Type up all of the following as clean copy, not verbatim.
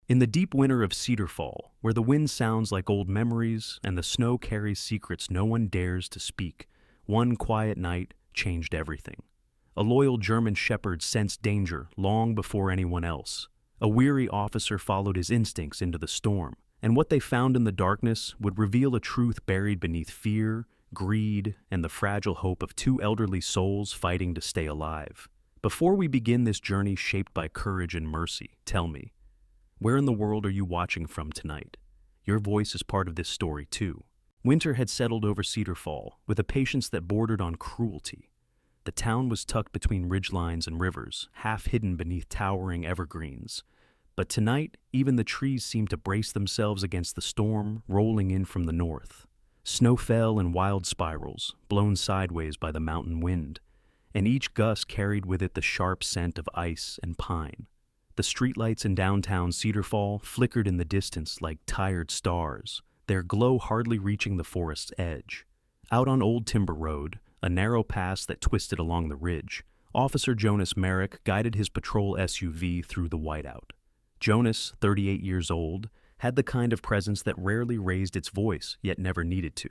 In the deep winter of Cedar Fall, where the wind sounds like old memories and the snow carries secrets no one dares to speak, one quiet night changed everything. A loyal German shepherd sensed danger long before anyone else. A weary officer followed his instincts into the storm, and what they found in the darkness would reveal a truth buried beneath fear, greed, and the fragile hope of two elderly souls fighting to stay alive. Before we begin this journey shaped by courage and mercy, tell me, where in the world are you watching from tonight? Your voice is part of this story too. Winter had settled over Cedar Fall with a patience that bordered on cruelty. The town was tucked between ridgelines and rivers, half hidden beneath towering evergreens. But tonight, even the trees seemed to brace themselves against the storm rolling in from the north. Snow fell in wild spirals, blown sideways by the mountain wind, and each gust carried with it the sharp scent of ice and pine. The streetlights in downtown Cedar Fall flickered in the distance like tired stars, their glow hardly reaching the forest's edge. Out on Old Timber Road, a narrow pass that twisted along the ridge, Officer Jonas Merrick guided his patrol SUV through the whiteout. Jonas, 38 years old, had the kind of presence that rarely raised its voice, yet never needed to.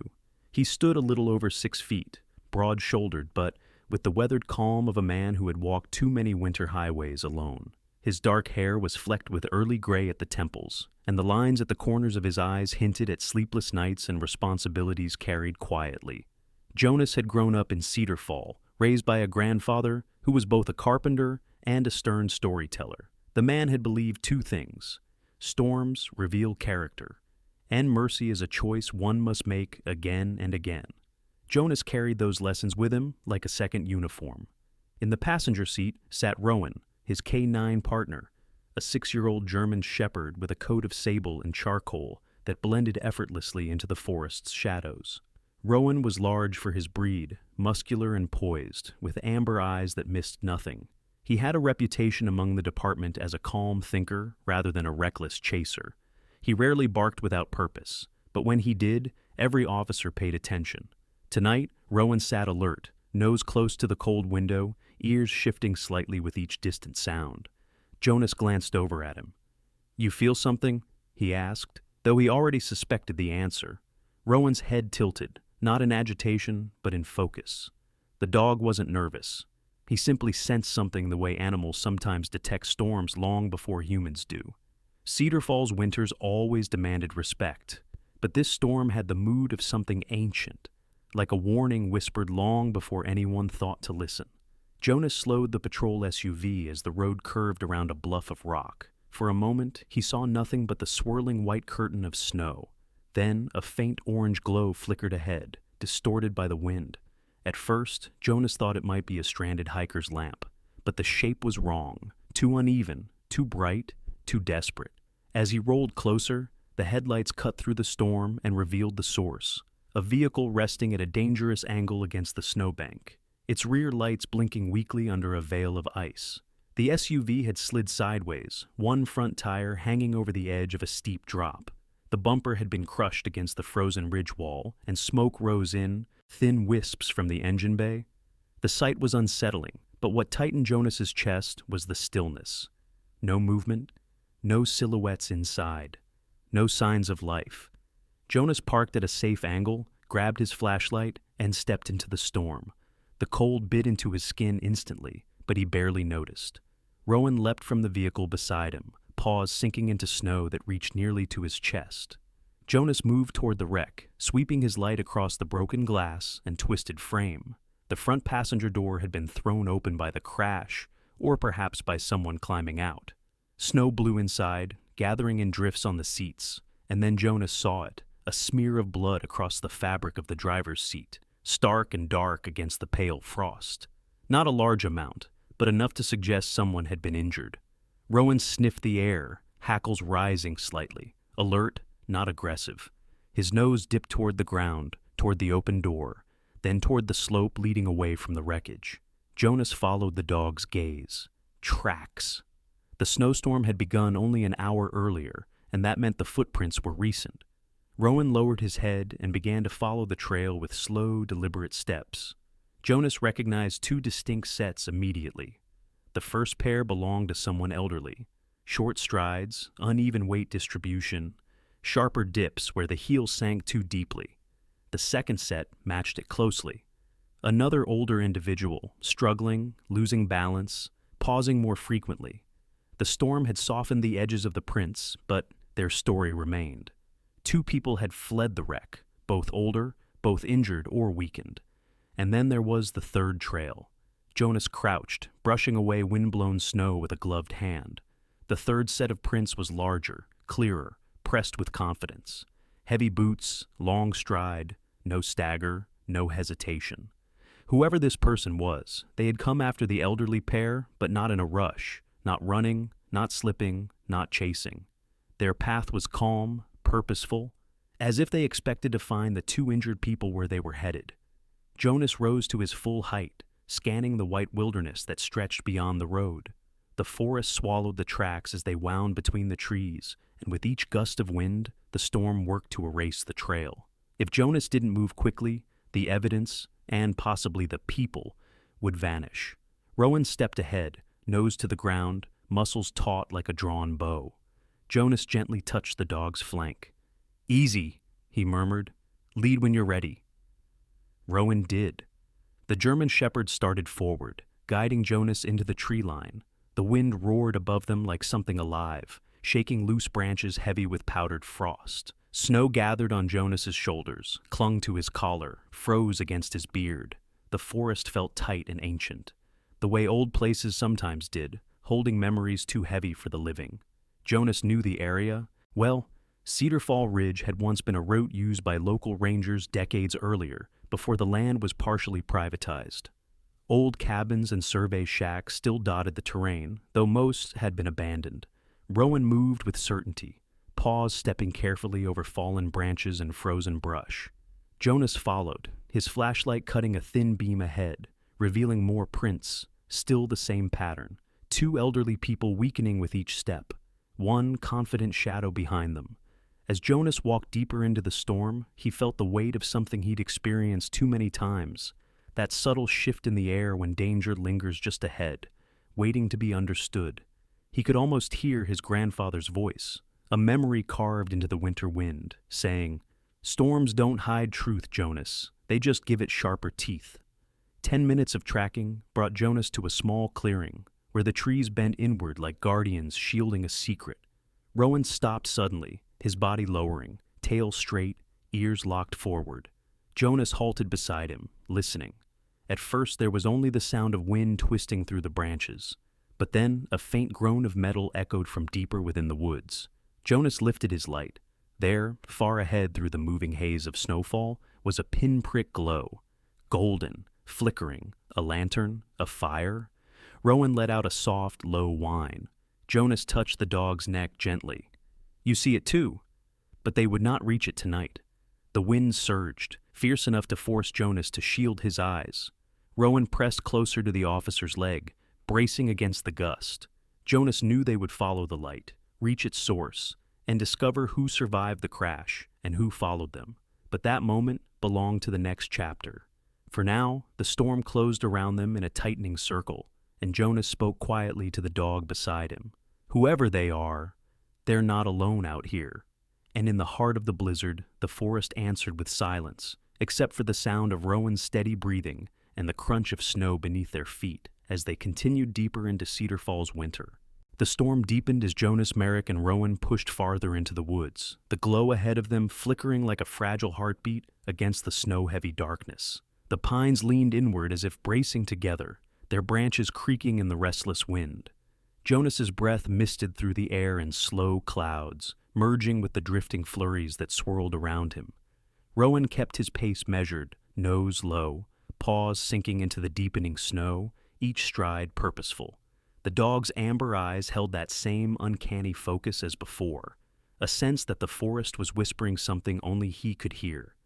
He stood a little over 6 feet, broad-shouldered, but with the weathered calm of a man who had walked too many winter highways alone. His dark hair was flecked with early gray at the temples, and the lines at the corners of his eyes hinted at sleepless nights and responsibilities carried quietly. Jonas had grown up in Cedar Fall, raised by a grandfather who was both a carpenter and a stern storyteller. The man had believed two things: storms reveal character, and mercy is a choice one must make again and again. Jonas carried those lessons with him like a second uniform. In the passenger seat sat Rowan, his K9 partner, a 6-year-old German shepherd with a coat of sable and charcoal that blended effortlessly into the forest's shadows. Rowan was large for his breed, muscular and poised, with amber eyes that missed nothing. He had a reputation among the department as a calm thinker rather than a reckless chaser. He rarely barked without purpose, but when he did, every officer paid attention. Tonight, Rowan sat alert, nose close to the cold window, ears shifting slightly with each distant sound. Jonas glanced over at him. "You feel something?" he asked, though he already suspected the answer. Rowan's head tilted, not in agitation, but in focus. The dog wasn't nervous. He simply sensed something the way animals sometimes detect storms long before humans do. Cedar Fall's winters always demanded respect, but this storm had the mood of something ancient, like a warning whispered long before anyone thought to listen. Jonas slowed the patrol SUV as the road curved around a bluff of rock. For a moment, he saw nothing but the swirling white curtain of snow. Then, a faint orange glow flickered ahead, distorted by the wind. At first, Jonas thought it might be a stranded hiker's lamp, but the shape was wrong, too uneven, too bright, too desperate. As he rolled closer, the headlights cut through the storm and revealed the source, a vehicle resting at a dangerous angle against the snowbank, its rear lights blinking weakly under a veil of ice. The SUV had slid sideways, one front tire hanging over the edge of a steep drop. The bumper had been crushed against the frozen ridge wall, and smoke rose in, thin wisps from the engine bay. The sight was unsettling, but what tightened Jonas's chest was the stillness. No movement, no silhouettes inside, no signs of life. Jonas parked at a safe angle, grabbed his flashlight, and stepped into the storm. The cold bit into his skin instantly, but he barely noticed. Rowan leapt from the vehicle beside him, paws sinking into snow that reached nearly to his chest. Jonas moved toward the wreck, sweeping his light across the broken glass and twisted frame. The front passenger door had been thrown open by the crash, or perhaps by someone climbing out. Snow blew inside, gathering in drifts on the seats, and then Jonas saw it, a smear of blood across the fabric of the driver's seat, stark and dark against the pale frost. Not a large amount, but enough to suggest someone had been injured. Rowan sniffed the air, hackles rising slightly, alert, not aggressive. His nose dipped toward the ground, toward the open door, then toward the slope leading away from the wreckage. Jonas followed the dog's gaze. Tracks. The snowstorm had begun only an hour earlier, and that meant the footprints were recent. Rowan lowered his head and began to follow the trail with slow, deliberate steps. Jonas recognized two distinct sets immediately. The first pair belonged to someone elderly. short strides, uneven weight distribution, sharper dips where the heel sank too deeply. The second set matched it closely. Another older individual, struggling, losing balance, pausing more frequently. The storm had softened the edges of the prints, but their story remained. Two people had fled the wreck, both older, both injured or weakened. And then there was the third trail. Jonas crouched, brushing away wind-blown snow with a gloved hand. The third set of prints was larger, clearer, pressed with confidence. Heavy boots, long stride, no stagger, no hesitation. Whoever this person was, they had come after the elderly pair, but not in a rush, not running, not slipping, not chasing. Their path was calm, purposeful, as if they expected to find the two injured people where they were headed. Jonas rose to his full height, scanning the white wilderness that stretched beyond the road. The forest swallowed the tracks as they wound between the trees, and with each gust of wind, the storm worked to erase the trail. If Jonas didn't move quickly, the evidence, and possibly the people, would vanish. Rowan stepped ahead, nose to the ground, muscles taut like a drawn bow. Jonas gently touched the dog's flank. "Easy," he murmured. "Lead when you're ready." Rowan did. The German shepherd started forward, guiding Jonas into the tree line. The wind roared above them like something alive, shaking loose branches heavy with powdered frost. Snow gathered on Jonas's shoulders, clung to his collar, froze against his beard. The forest felt tight and ancient, the way old places sometimes did, holding memories too heavy for the living. Jonas knew the area. Well, Cedar Fall Ridge had once been a route used by local rangers decades earlier, before the land was partially privatized. Old cabins and survey shacks still dotted the terrain, though most had been abandoned. Rowan moved with certainty, paused, stepping carefully over fallen branches and frozen brush. Jonas followed, his flashlight cutting a thin beam ahead, revealing more prints, still the same pattern. Two elderly people weakening with each step, one confident shadow behind them. As Jonas walked deeper into the storm, he felt the weight of something he'd experienced too many times, that subtle shift in the air when danger lingers just ahead, waiting to be understood. He could almost hear his grandfather's voice, a memory carved into the winter wind, saying, "Storms don't hide truth, Jonas. They just give it sharper teeth." 10 minutes of tracking brought Jonas to a small clearing, where the trees bent inward like guardians shielding a secret. Rowan stopped suddenly, his body lowering, tail straight, ears locked forward. Jonas halted beside him, listening. At first there was only the sound of wind twisting through the branches, but then a faint groan of metal echoed from deeper within the woods. Jonas lifted his light. There, far ahead through the moving haze of snowfall, was a pinprick glow. Golden, flickering, a lantern, a fire. Rowan let out a soft, low whine. Jonas touched the dog's neck gently. "You see it too?" But they would not reach it tonight. The wind surged, fierce enough to force Jonas to shield his eyes. Rowan pressed closer to the officer's leg, bracing against the gust. Jonas knew they would follow the light, reach its source, and discover who survived the crash and who followed them. But that moment belonged to the next chapter. For now, the storm closed around them in a tightening circle, and Jonas spoke quietly to the dog beside him. "Whoever they are, they're not alone out here." And in the heart of the blizzard, the forest answered with silence, except for the sound of Rowan's steady breathing and the crunch of snow beneath their feet as they continued deeper into Cedar Falls winter. The storm deepened as Jonas, Merrick, and Rowan pushed farther into the woods, the glow ahead of them flickering like a fragile heartbeat against the snow-heavy darkness. The pines leaned inward as if bracing together, their branches creaking in the restless wind. Jonas's breath misted through the air in slow clouds, merging with the drifting flurries that swirled around him. Rowan kept his pace measured, nose low, paws sinking into the deepening snow, each stride purposeful. The dog's amber eyes held that same uncanny focus as before, a sense that the forest was whispering something only he could hear.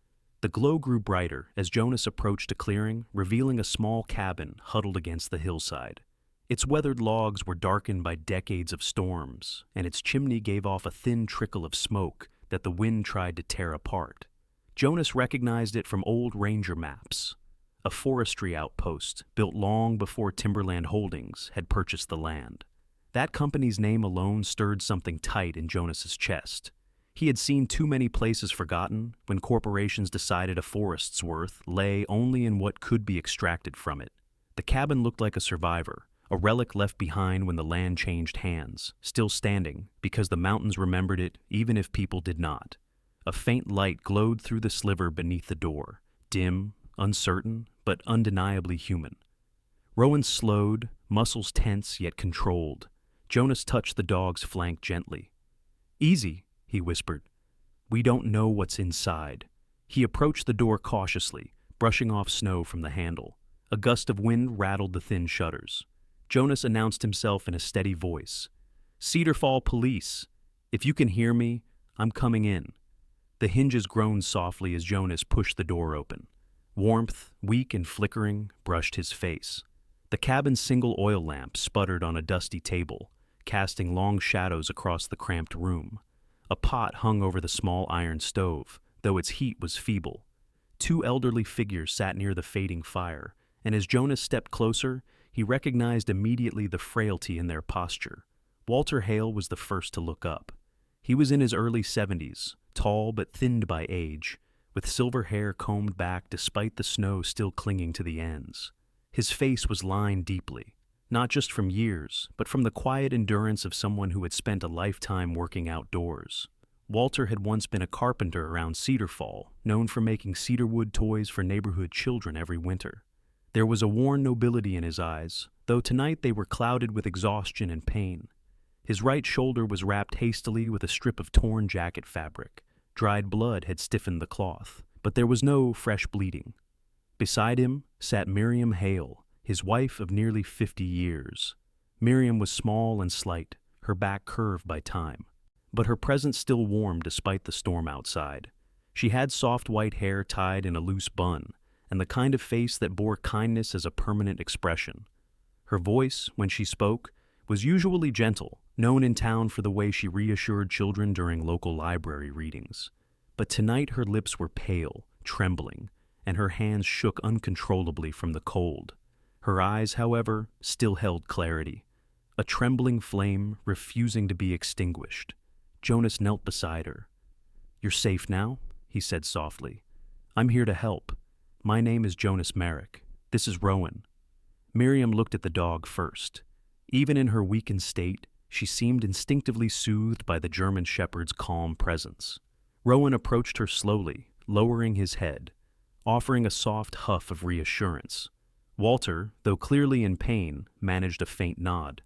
The glow grew brighter as Jonas approached a clearing, revealing a small cabin huddled against the hillside. Its weathered logs were darkened by decades of storms, and its chimney gave off a thin trickle of smoke that the wind tried to tear apart. Jonas recognized it from old ranger maps, a forestry outpost built long before Timberland Holdings had purchased the land. That company's name alone stirred something tight in Jonas's chest. He had seen too many places forgotten when corporations decided a forest's worth lay only in what could be extracted from it. The cabin looked like a survivor, a relic left behind when the land changed hands, still standing because the mountains remembered it even if people did not. A faint light glowed through the sliver beneath the door, dim, uncertain, but undeniably human. Rowan slowed, muscles tense yet controlled. Jonas touched the dog's flank gently. "Easy," he whispered. "We don't know what's inside." He approached the door cautiously, brushing off snow from the handle. A gust of wind rattled the thin shutters. Jonas announced himself in a steady voice. "Cedar Fall Police. If you can hear me, I'm coming in." The hinges groaned softly as Jonas pushed the door open. Warmth, weak and flickering, brushed his face. The cabin's single oil lamp sputtered on a dusty table, casting long shadows across the cramped room. A pot hung over the small iron stove, though its heat was feeble. Two elderly figures sat near the fading fire, and as Jonas stepped closer, he recognized immediately the frailty in their posture. Walter Hale was the first to look up. He was in his early 70s, tall but thinned by age, with silver hair combed back despite the snow still clinging to the ends. His face was lined deeply, not just from years, but from the quiet endurance of someone who had spent a lifetime working outdoors. Walter had once been a carpenter around Cedar Fall, known for making cedarwood toys for neighborhood children every winter. There was a worn nobility in his eyes, though tonight they were clouded with exhaustion and pain. His right shoulder was wrapped hastily with a strip of torn jacket fabric. Dried blood had stiffened the cloth, but there was no fresh bleeding. Beside him sat Miriam Hale, his wife of nearly 50 years. Miriam was small and slight, her back curved by time, but her presence still warmed despite the storm outside. She had soft white hair tied in a loose bun, and the kind of face that bore kindness as a permanent expression. Her voice, when she spoke, was usually gentle, known in town for the way she reassured children during local library readings. But tonight her lips were pale, trembling, and her hands shook uncontrollably from the cold. Her eyes, however, still held clarity, a trembling flame refusing to be extinguished. Jonas knelt beside her. "You're safe now?" he said softly. "I'm here to help. My name is Jonas Merrick. This is Rowan." Miriam looked at the dog first. Even in her weakened state, she seemed instinctively soothed by the German shepherd's calm presence. Rowan approached her slowly, lowering his head, offering a soft huff of reassurance. Walter, though clearly in pain, managed a faint nod.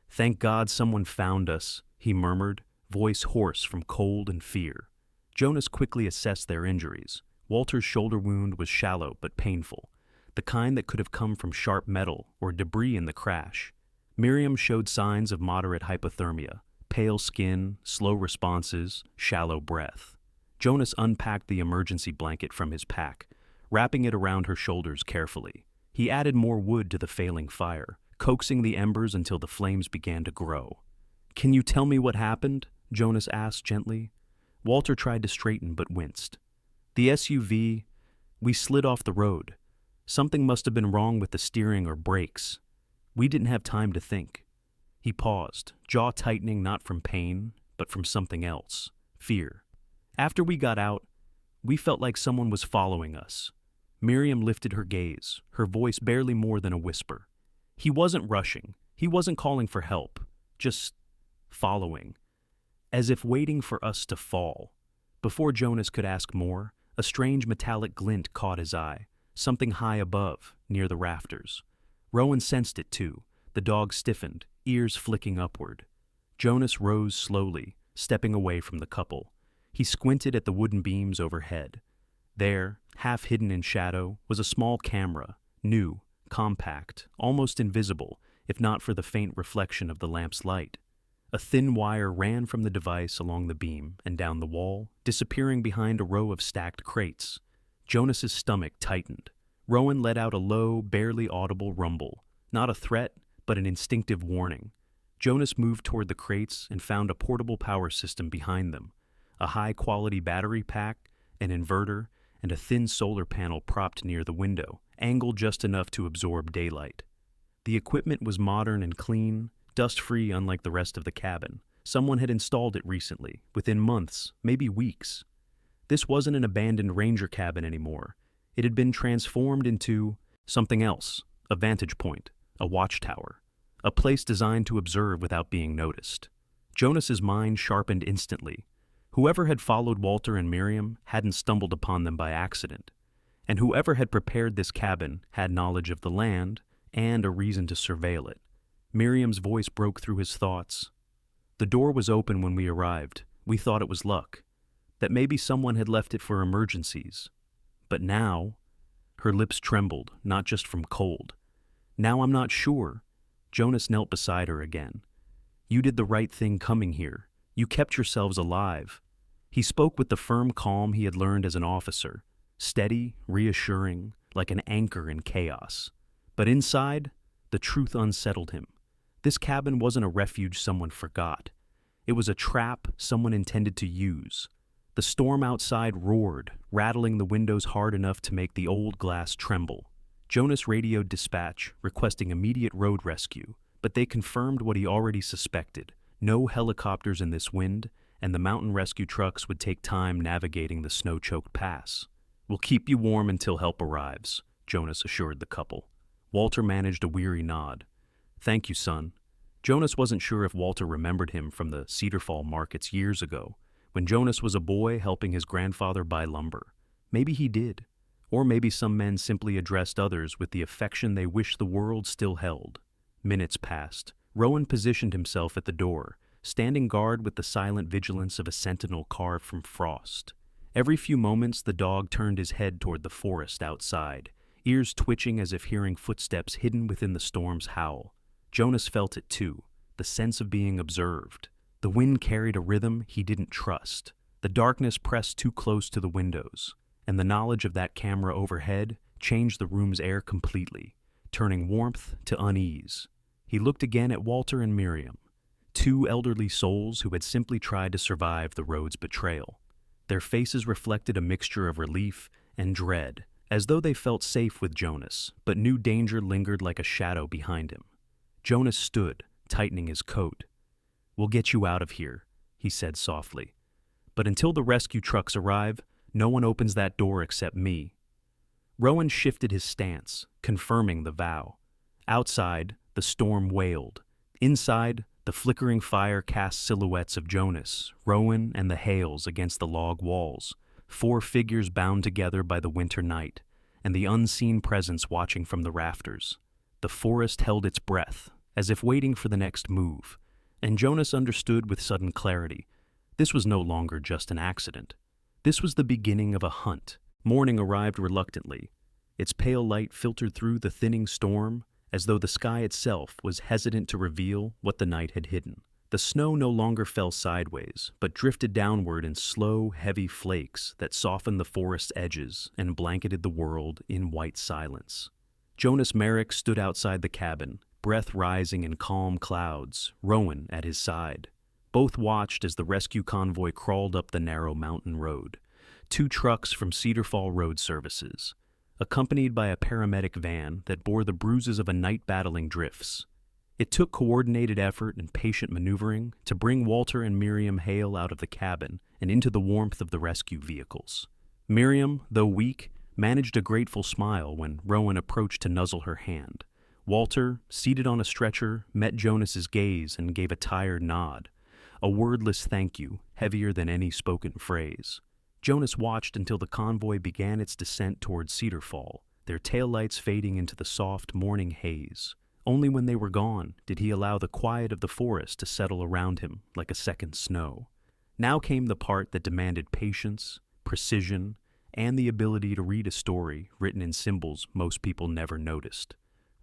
"Thank God someone found us," he murmured, voice hoarse from cold and fear. Jonas quickly assessed their injuries. Walter's shoulder wound was shallow but painful, the kind that could have come from sharp metal or debris in the crash. Miriam showed signs of moderate hypothermia, pale skin, slow responses, shallow breath. Jonas unpacked the emergency blanket from his pack, wrapping it around her shoulders carefully. He added more wood to the failing fire, coaxing the embers until the flames began to grow. "Can you tell me what happened?" Jonas asked gently. Walter tried to straighten but winced. "The SUV, we slid off the road. Something must have been wrong with the steering or brakes. We didn't have time to think." He paused, jaw tightening not from pain, but from something else, fear. "After we got out, we felt like someone was following us." Miriam lifted her gaze, her voice barely more than a whisper. "He wasn't rushing. He wasn't calling for help. Just following. As if waiting for us to fall." Before Jonas could ask more, a strange metallic glint caught his eye, something high above, near the rafters. Rowan sensed it too. The dog stiffened, ears flicking upward. Jonas rose slowly, stepping away from the couple. He squinted at the wooden beams overhead. There, half hidden in shadow, was a small camera, new, compact, almost invisible, if not for the faint reflection of the lamp's light. A thin wire ran from the device along the beam and down the wall, disappearing behind a row of stacked crates. Jonas's stomach tightened. Rowan let out a low, barely audible rumble, not a threat, but an instinctive warning. Jonas moved toward the crates and found a portable power system behind them, a high-quality battery pack, an inverter, and a thin solar panel propped near the window, angled just enough to absorb daylight. The equipment was modern and clean, dust-free unlike the rest of the cabin. Someone had installed it recently, within months, maybe weeks. This wasn't an abandoned ranger cabin anymore. It had been transformed into something else, a vantage point, a watchtower, a place designed to observe without being noticed. Jonas's mind sharpened instantly. Whoever had followed Walter and Miriam hadn't stumbled upon them by accident, and whoever had prepared this cabin had knowledge of the land and a reason to surveil it. Miriam's voice broke through his thoughts. The door was open when we arrived. We thought it was luck, that maybe someone had left it for emergencies. But now, her lips trembled, not just from cold. Now I'm not sure. Jonas knelt beside her again. You did the right thing coming here. You kept yourselves alive. He spoke with the firm calm he had learned as an officer, steady, reassuring, like an anchor in chaos. But inside, the truth unsettled him. This cabin wasn't a refuge someone forgot. It was a trap someone intended to use. The storm outside roared, rattling the windows hard enough to make the old glass tremble. Jonas radioed dispatch, requesting immediate road rescue, but they confirmed what he already suspected. No helicopters in this wind, and the mountain rescue trucks would take time navigating the snow-choked pass. We'll keep you warm until help arrives, Jonas assured the couple. Walter managed a weary nod. Thank you, son. Jonas wasn't sure if Walter remembered him from the Cedar Fall markets years ago, when Jonas was a boy helping his grandfather buy lumber. Maybe he did. Or maybe some men simply addressed others with the affection they wished the world still held. Minutes passed. Rowan positioned himself at the door, standing guard with the silent vigilance of a sentinel carved from frost. Every few moments the dog turned his head toward the forest outside, ears twitching as if hearing footsteps hidden within the storm's howl. Jonas felt it too, the sense of being observed. The wind carried a rhythm he didn't trust. The darkness pressed too close to the windows, and the knowledge of that camera overhead changed the room's air completely, turning warmth to unease. He looked again at Walter and Miriam, two elderly souls who had simply tried to survive the road's betrayal. Their faces reflected a mixture of relief and dread, as though they felt safe with Jonas, but knew danger lingered like a shadow behind him. Jonas stood, tightening his coat. We'll get you out of here, he said softly. But until the rescue trucks arrive, no one opens that door except me. Rowan shifted his stance, confirming the vow. Outside, the storm wailed. Inside, the flickering fire cast silhouettes of Jonas, Rowan, and the Hales against the log walls, four figures bound together by the winter night, and the unseen presence watching from the rafters. The forest held its breath, as if waiting for the next move, and Jonas understood with sudden clarity. This was no longer just an accident. This was the beginning of a hunt. Morning arrived reluctantly. Its pale light filtered through the thinning storm, as though the sky itself was hesitant to reveal what the night had hidden. The snow no longer fell sideways, but drifted downward in slow, heavy flakes that softened the forest's edges and blanketed the world in white silence. Jonas Merrick stood outside the cabin, breath rising in calm clouds, Rowan at his side. Both watched as the rescue convoy crawled up the narrow mountain road. Two trucks from Cedar Fall Road Services, accompanied by a paramedic van that bore the bruises of a night battling drifts. It took coordinated effort and patient maneuvering to bring Walter and Miriam Hale out of the cabin and into the warmth of the rescue vehicles. Miriam, though weak, managed a grateful smile when Rowan approached to nuzzle her hand. Walter, seated on a stretcher, met Jonas's gaze and gave a tired nod, a wordless thank you, heavier than any spoken phrase. Jonas watched until the convoy began its descent toward Cedar Fall, their taillights fading into the soft morning haze. Only when they were gone did he allow the quiet of the forest to settle around him like a second snow. Now came the part that demanded patience, precision, and the ability to read a story written in symbols most people never noticed.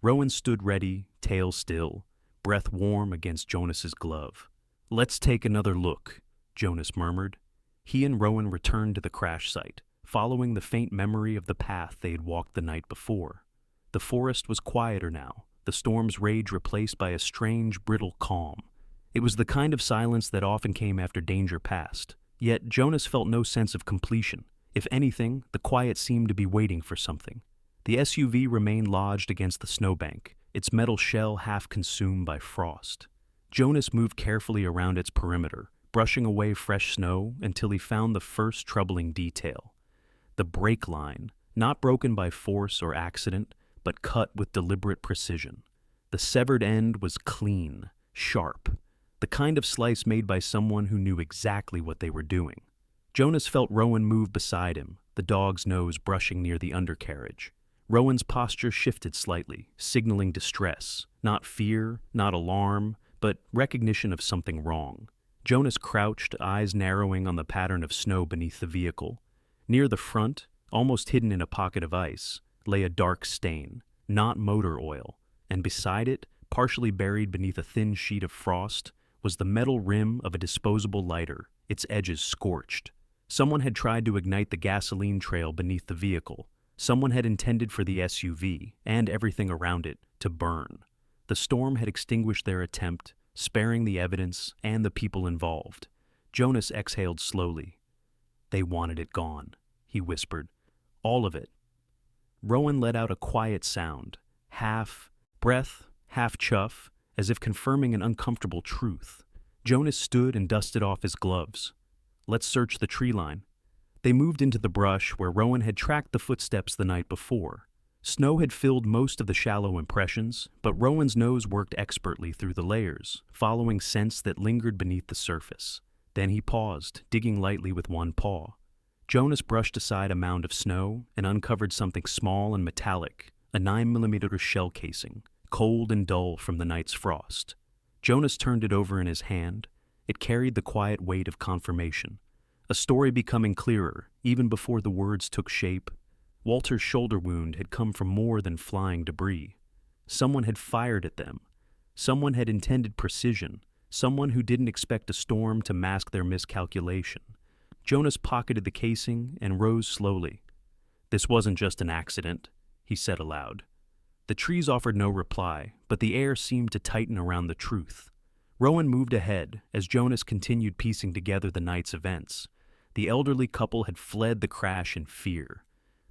Rowan stood ready, tail still, breath warm against Jonas's glove. "Let's take another look," Jonas murmured. He and Rowan returned to the crash site, following the faint memory of the path they had walked the night before. The forest was quieter now, the storm's rage replaced by a strange, brittle calm. It was the kind of silence that often came after danger passed. Yet Jonas felt no sense of completion. If anything, the quiet seemed to be waiting for something. The SUV remained lodged against the snowbank, its metal shell half consumed by frost. Jonas moved carefully around its perimeter, brushing away fresh snow until he found the first troubling detail. The brake line, not broken by force or accident, but cut with deliberate precision. The severed end was clean, sharp, the kind of slice made by someone who knew exactly what they were doing. Jonas felt Rowan move beside him, the dog's nose brushing near the undercarriage. Rowan's posture shifted slightly, signaling distress, not fear, not alarm, but recognition of something wrong. Jonas crouched, eyes narrowing on the pattern of snow beneath the vehicle. Near the front, almost hidden in a pocket of ice, lay a dark stain, not motor oil, and beside it, partially buried beneath a thin sheet of frost, was the metal rim of a disposable lighter, its edges scorched. Someone had tried to ignite the gasoline trail beneath the vehicle. Someone had intended for the SUV, and everything around it, to burn. The storm had extinguished their attempt, sparing the evidence and the people involved. Jonas exhaled slowly. "They wanted it gone," he whispered. "All of it." Rowan let out a quiet sound, half breath, half chuff, as if confirming an uncomfortable truth. Jonas stood and dusted off his gloves. "Let's search the tree line." They moved into the brush where Rowan had tracked the footsteps the night before. Snow had filled most of the shallow impressions, but Rowan's nose worked expertly through the layers, following scents that lingered beneath the surface. Then he paused, digging lightly with one paw. Jonas brushed aside a mound of snow and uncovered something small and metallic, a 9mm shell casing, cold and dull from the night's frost. Jonas turned it over in his hand. It carried the quiet weight of confirmation, a story becoming clearer even before the words took shape. Walter's shoulder wound had come from more than flying debris. Someone had fired at them. Someone had intended precision. Someone who didn't expect a storm to mask their miscalculation. Jonas pocketed the casing and rose slowly. "This wasn't just an accident," he said aloud. The trees offered no reply, but the air seemed to tighten around the truth. Rowan moved ahead as Jonas continued piecing together the night's events. The elderly couple had fled the crash in fear.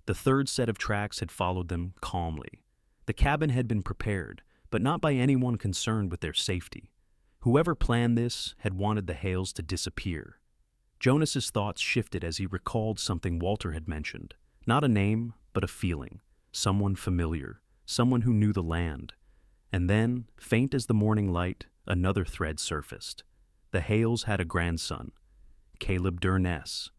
The third set of tracks had followed them calmly. The cabin had been prepared, but not by anyone concerned with their safety. Whoever planned this had wanted the Hales to disappear. Jonas's thoughts shifted as he recalled something Walter had mentioned. Not a name, but a feeling. Someone familiar. Someone who knew the land. And then, faint as the morning light, another thread surfaced. The Hales had a grandson, Caleb Durness.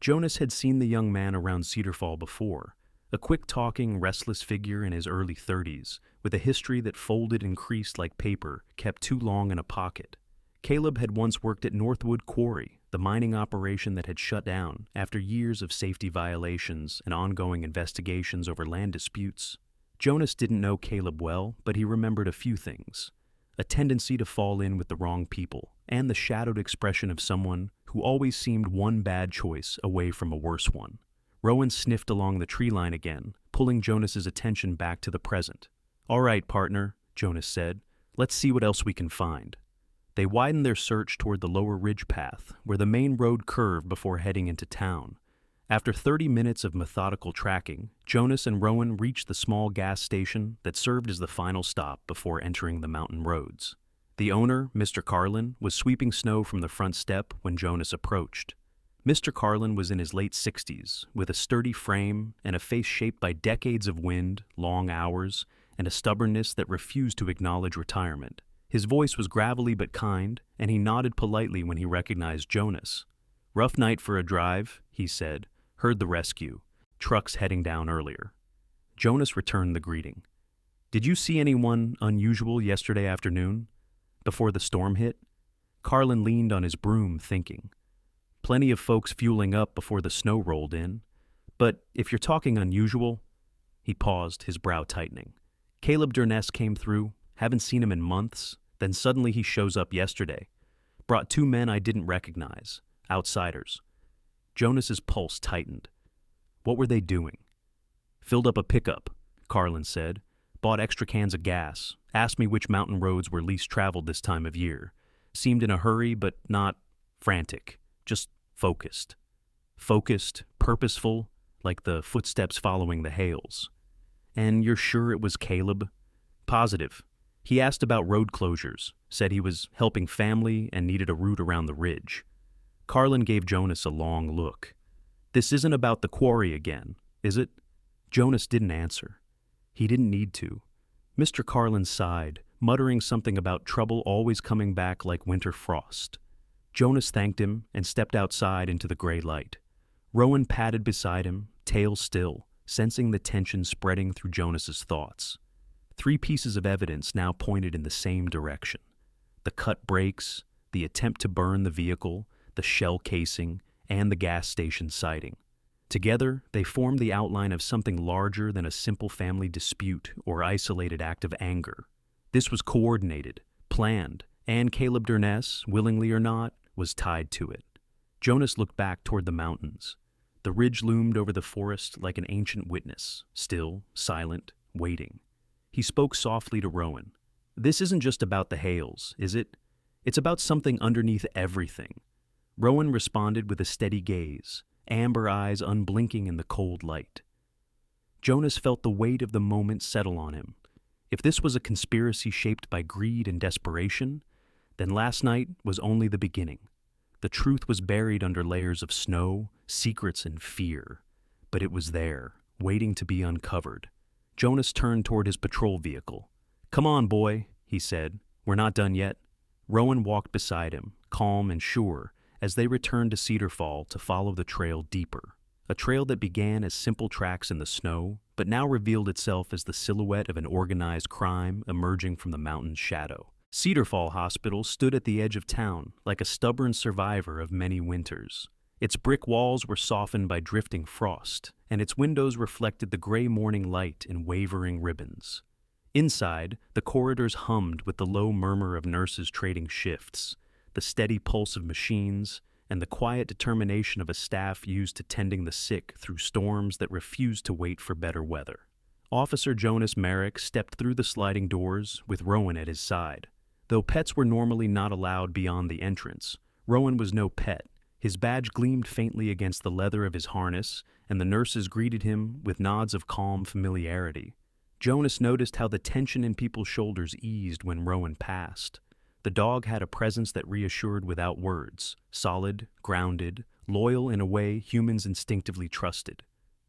Jonas had seen the young man around Cedar Fall before, a quick-talking, restless figure in his early 30s, with a history that folded and creased like paper kept too long in a pocket. Caleb had once worked at Northwood Quarry, the mining operation that had shut down after years of safety violations and ongoing investigations over land disputes. Jonas didn't know Caleb well, but he remembered a few things. A tendency to fall in with the wrong people, and the shadowed expression of someone who always seemed one bad choice away from a worse one. Rowan sniffed along the tree line again, pulling Jonas's attention back to the present. "All right, partner," Jonas said. "Let's see what else we can find." They widened their search toward the lower ridge path, where the main road curved before heading into town. After 30 minutes of methodical tracking, Jonas and Rowan reached the small gas station that served as the final stop before entering the mountain roads. The owner, Mr. Carlin, was sweeping snow from the front step when Jonas approached. Mr. Carlin was in his late 60s, with a sturdy frame and a face shaped by decades of wind, long hours, and a stubbornness that refused to acknowledge retirement. His voice was gravelly but kind, and he nodded politely when he recognized Jonas. "Rough night for a drive," he said. "Heard the rescue. Trucks heading down earlier." Jonas returned the greeting. "Did you see anyone unusual yesterday afternoon, before the storm hit?" Carlin leaned on his broom, thinking. "Plenty of folks fueling up before the snow rolled in. But if you're talking unusual..." He paused, his brow tightening. "Caleb Durness came through. Haven't seen him in months. Then suddenly he shows up yesterday. Brought 2 men I didn't recognize. Outsiders." Jonas's pulse tightened. "What were they doing?" "Filled up a pickup," Carlin said. "Bought extra cans of gas. Asked me which mountain roads were least traveled this time of year. Seemed in a hurry, but not frantic. Just focused. Focused, purposeful, like the footsteps following the Hales." "And you're sure it was Caleb?" "Positive. He asked about road closures, said he was helping family and needed a route around the ridge. Carlin gave Jonas a long look. "This isn't about the quarry again, is it?" Jonas didn't answer. He didn't need to. Mr. Carlin sighed, muttering something about trouble always coming back like winter frost. Jonas thanked him and stepped outside into the gray light. Rowan padded beside him, tail still, sensing the tension spreading through Jonas's thoughts. 3 pieces of evidence now pointed in the same direction. The cut brakes, the attempt to burn the vehicle, the shell casing, and the gas station sighting. Together, they formed the outline of something larger than a simple family dispute or isolated act of anger. This was coordinated, planned, and Caleb Durness, willingly or not, was tied to it. Jonas looked back toward the mountains. The ridge loomed over the forest like an ancient witness, still, silent, waiting. He spoke softly to Rowan. "This isn't just about the Hales, is it? It's about something underneath everything." Rowan responded with a steady gaze, amber eyes unblinking in the cold light. Jonas felt the weight of the moment settle on him. If this was a conspiracy shaped by greed and desperation, then last night was only the beginning. The truth was buried under layers of snow, secrets, and fear. But it was there, waiting to be uncovered. Jonas turned toward his patrol vehicle. "Come on, boy," he said. "We're not done yet." Rowan walked beside him, calm and sure, as they returned to Cedar Fall to follow the trail deeper. A trail that began as simple tracks in the snow, but now revealed itself as the silhouette of an organized crime emerging from the mountain's shadow. Cedar Fall Hospital stood at the edge of town, like a stubborn survivor of many winters. Its brick walls were softened by drifting frost, and its windows reflected the gray morning light in wavering ribbons. Inside, the corridors hummed with the low murmur of nurses trading shifts, the steady pulse of machines, and the quiet determination of a staff used to tending the sick through storms that refused to wait for better weather. Officer Jonas Merrick stepped through the sliding doors with Rowan at his side. Though pets were normally not allowed beyond the entrance, Rowan was no pet. His badge gleamed faintly against the leather of his harness, and the nurses greeted him with nods of calm familiarity. Jonas noticed how the tension in people's shoulders eased when Rowan passed. The dog had a presence that reassured without words, solid, grounded, loyal in a way humans instinctively trusted.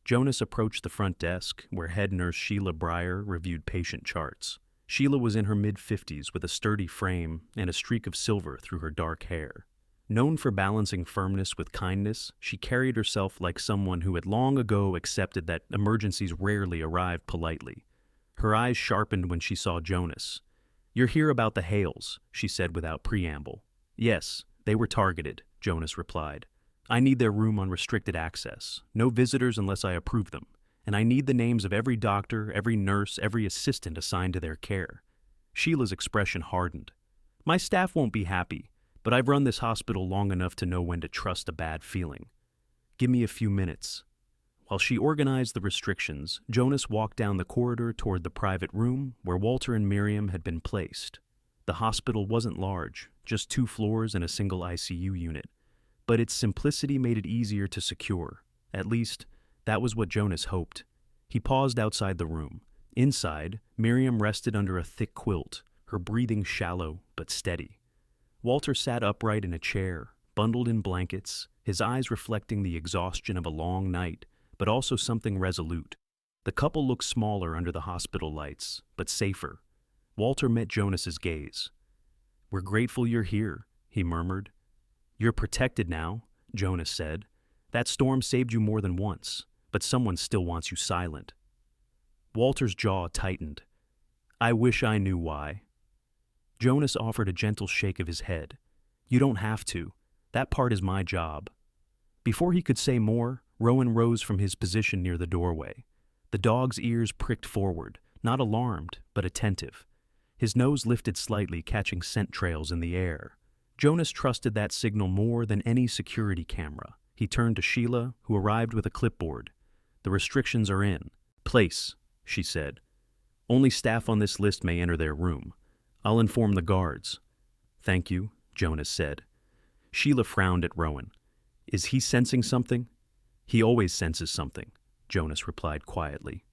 Jonas approached the front desk, where head nurse Sheila Breyer reviewed patient charts. Sheila was in her mid-50s with a sturdy frame and a streak of silver through her dark hair. Known for balancing firmness with kindness, she carried herself like someone who had long ago accepted that emergencies rarely arrived politely. Her eyes sharpened when she saw Jonas. "You're here about the Hales," she said without preamble. "Yes, they were targeted," Jonas replied. "I need their room on restricted access. No visitors unless I approve them. And I need the names of every doctor, every nurse, every assistant assigned to their care." Sheila's expression hardened. "My staff won't be happy, but I've run this hospital long enough to know when to trust a bad feeling. Give me a few minutes." While she organized the restrictions, Jonas walked down the corridor toward the private room where Walter and Miriam had been placed. The hospital wasn't large, just 2 floors and a single ICU unit, but its simplicity made it easier to secure. At least, that was what Jonas hoped. He paused outside the room. Inside, Miriam rested under a thick quilt, her breathing shallow but steady. Walter sat upright in a chair, bundled in blankets, his eyes reflecting the exhaustion of a long night, but also something resolute. The couple looked smaller under the hospital lights, but safer. Walter met Jonas's gaze. "We're grateful you're here," he murmured. "You're protected now," Jonas said. "That storm saved you more than once, but someone still wants you silent." Walter's jaw tightened. "I wish I knew why." Jonas offered a gentle shake of his head. "You don't have to. That part is my job." Before he could say more, Rowan rose from his position near the doorway. The dog's ears pricked forward, not alarmed, but attentive. His nose lifted slightly, catching scent trails in the air. Jonas trusted that signal more than any security camera. He turned to Sheila, who arrived with a clipboard. "The restrictions are in place," she said. "Only staff on this list may enter their room. I'll inform the guards." "Thank you," Jonas said. Sheila frowned at Rowan. "Is he sensing something?" "He always senses something," Jonas replied quietly.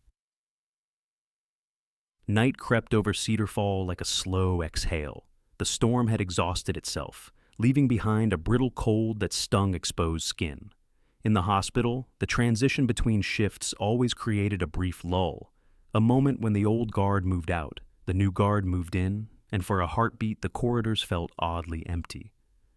Night crept over Cedar Fall like a slow exhale. The storm had exhausted itself, leaving behind a brittle cold that stung exposed skin. In the hospital, the transition between shifts always created a brief lull, a moment when the old guard moved out, the new guard moved in, and for a heartbeat the corridors felt oddly empty.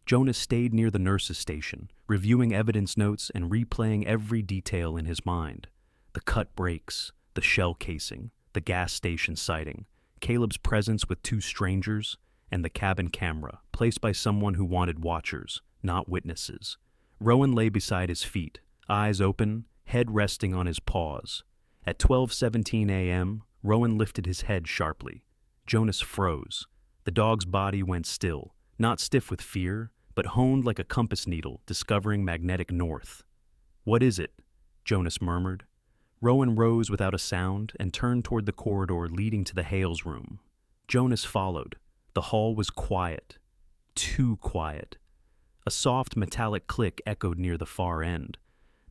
Jonas stayed near the nurse's station, reviewing evidence notes and replaying every detail in his mind. The cut breaks, the shell casing, the gas station sighting, Caleb's presence with two strangers, and the cabin camera, placed by someone who wanted watchers, not witnesses. Rowan lay beside his feet, eyes open, head resting on his paws. At 12:17 a.m., Rowan lifted his head sharply. Jonas froze. The dog's body went still, not stiff with fear, but honed like a compass needle discovering magnetic north. "What is it?" Jonas murmured. Rowan rose without a sound and turned toward the corridor leading to the Hales room. Jonas followed. The hall was quiet. Too quiet. A soft metallic click echoed near the far end,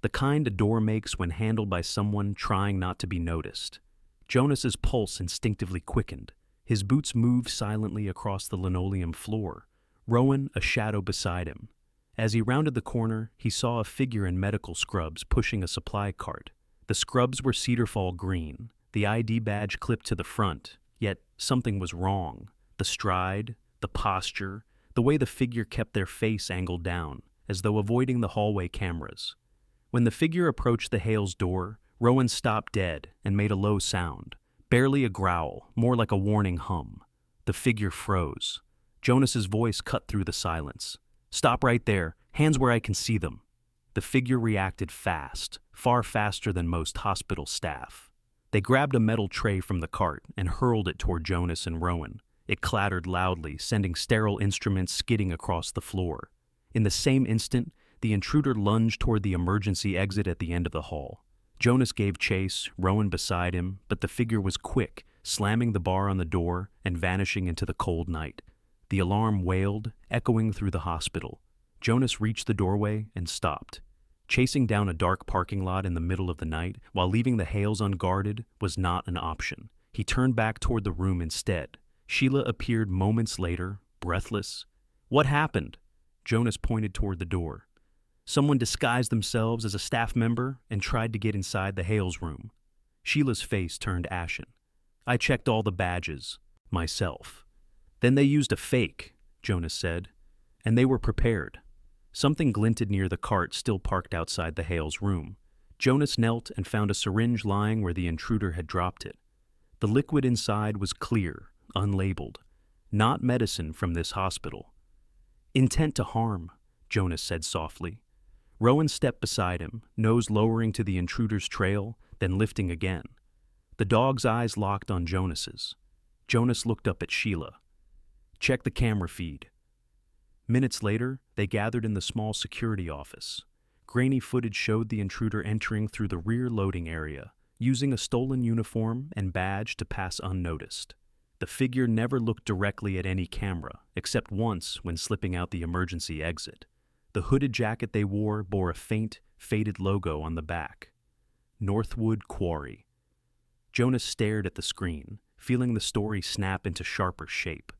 the kind a door makes when handled by someone trying not to be noticed. Jonas's pulse instinctively quickened. His boots moved silently across the linoleum floor, Rowan a shadow beside him. As he rounded the corner, he saw a figure in medical scrubs pushing a supply cart. The scrubs were Cedar Fall green, the ID badge clipped to the front, yet something was wrong. The stride, the posture, the way the figure kept their face angled down, as though avoiding the hallway cameras. When the figure approached the Hales door, Rowan stopped dead and made a low sound, barely a growl, more like a warning hum. The figure froze. Jonas's voice cut through the silence. "Stop right there, hands where I can see them." The figure reacted fast, far faster than most hospital staff. They grabbed a metal tray from the cart and hurled it toward Jonas and Rowan. It clattered loudly, sending sterile instruments skidding across the floor. In the same instant, the intruder lunged toward the emergency exit at the end of the hall. Jonas gave chase, Rowan beside him, but the figure was quick, slamming the bar on the door and vanishing into the cold night. The alarm wailed, echoing through the hospital. Jonas reached the doorway and stopped. Chasing down a dark parking lot in the middle of the night while leaving the Hales unguarded was not an option. He turned back toward the room instead. Sheila appeared moments later, breathless. "What happened?" Jonas pointed toward the door. "Someone disguised themselves as a staff member and tried to get inside the Hales room." Sheila's face turned ashen. "I checked all the badges, myself." "Then they used a fake," Jonas said, "and they were prepared." Something glinted near the cart still parked outside the Hales room. Jonas knelt and found a syringe lying where the intruder had dropped it. The liquid inside was clear, unlabeled. Not medicine from this hospital. "Intent to harm," Jonas said softly. Rowan stepped beside him, nose lowering to the intruder's trail, then lifting again. The dog's eyes locked on Jonas's. Jonas looked up at Sheila. "Check the camera feed." Minutes later, they gathered in the small security office. Grainy footage showed the intruder entering through the rear loading area, using a stolen uniform and badge to pass unnoticed. The figure never looked directly at any camera, except once when slipping out the emergency exit. The hooded jacket they wore bore a faint, faded logo on the back. Northwood Quarry. Jonas stared at the screen, feeling the story snap into sharper shape.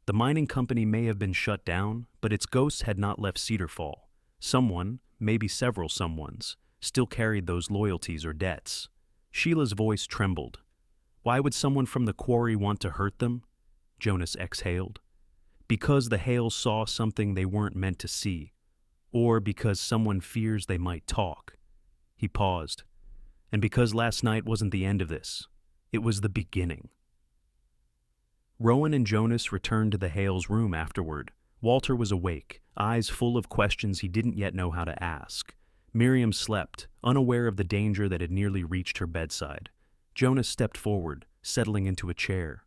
The mining company may have been shut down, but its ghost had not left Cedar Fall. Someone, maybe several someones, still carried those loyalties or debts. Sheila's voice trembled. "Why would someone from the quarry want to hurt them?" Jonas exhaled. "Because the Hales saw something they weren't meant to see. Or because someone fears they might talk." He paused. "And because last night wasn't the end of this. It was the beginning." Rowan and Jonas returned to the Hales room afterward. Walter was awake, eyes full of questions he didn't yet know how to ask. Miriam slept, unaware of the danger that had nearly reached her bedside. Jonas stepped forward, settling into a chair.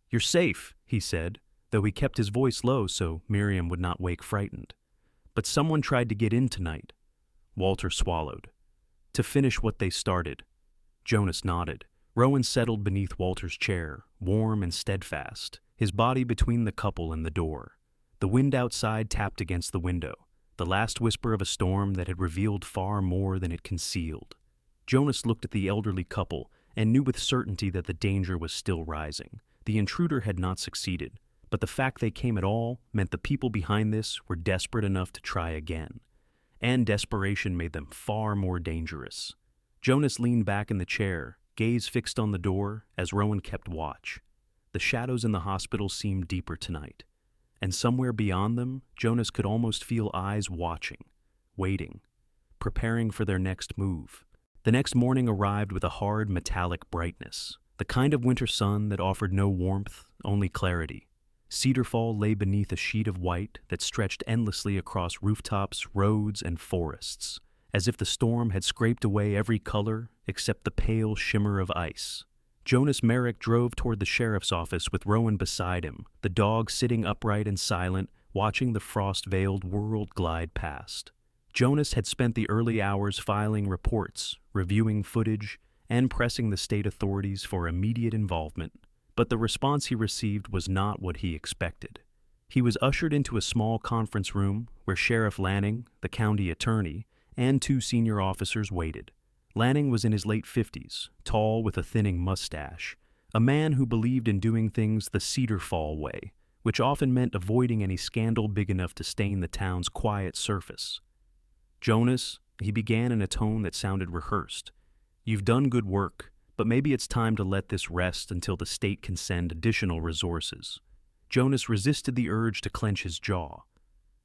"You're safe," he said, though he kept his voice low so Miriam would not wake frightened. "But someone tried to get in tonight." Walter swallowed. "To finish what they started." Jonas nodded. Rowan settled beneath Walter's chair, warm and steadfast, his body between the couple and the door. The wind outside tapped against the window, the last whisper of a storm that had revealed far more than it concealed. Jonas looked at the elderly couple, and knew with certainty that the danger was still rising. The intruder had not succeeded, but the fact they came at all meant the people behind this were desperate enough to try again. And desperation made them far more dangerous. Jonas leaned back in the chair, gaze fixed on the door as Rowan kept watch. The shadows in the hospital seemed deeper tonight, and somewhere beyond them, Jonas could almost feel eyes watching, waiting, preparing for their next move. The next morning arrived with a hard, metallic brightness, the kind of winter sun that offered no warmth, only clarity. Cedar Fall lay beneath a sheet of white that stretched endlessly across rooftops, roads, and forests, as if the storm had scraped away every color except the pale shimmer of ice. Jonas Merrick drove toward the sheriff's office with Rowan beside him, the dog sitting upright and silent, watching the frost-veiled world glide past. Jonas had spent the early hours filing reports, reviewing footage, and pressing the state authorities for immediate involvement, but the response he received was not what he expected. He was ushered into a small conference room where Sheriff Lanning, the county attorney, and two senior officers waited. Lanning was in his late 50s, tall with a thinning mustache, a man who believed in doing things the Cedar Fall way, which often meant avoiding any scandal big enough to stain the town's quiet surface. "Jonas," he began in a tone that sounded rehearsed, "you've done good work, but maybe it's time to let this rest until the state can send additional resources." Jonas resisted the urge to clench his jaw.